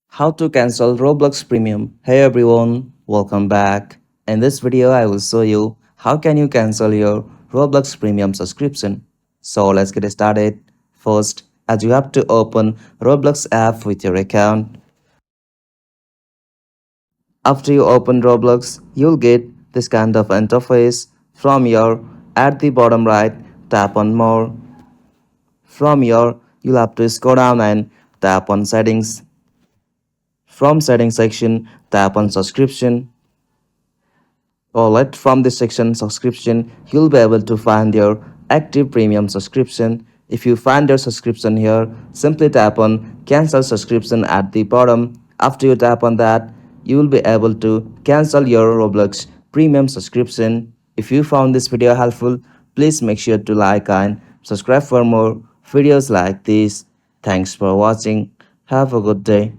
How to cancel Roblox Premium. Hey everyone, welcome back. In this video, I will show you how can you cancel your Roblox Premium subscription. So let's get started. First, as you have to open Roblox app with your account. After you open Roblox, you'll get this kind of interface. From your at the bottom right, tap on more. From your, you'll have to scroll down and tap on settings. From settings section, tap on subscription. Or from this section subscription, you'll be able to find your active premium subscription. If you find your subscription here, simply tap on cancel subscription at the bottom. After you tap on that, you will be able to cancel your Roblox premium subscription. If you found this video helpful, please make sure to like and subscribe for more videos like this. Thanks for watching. Have a good day.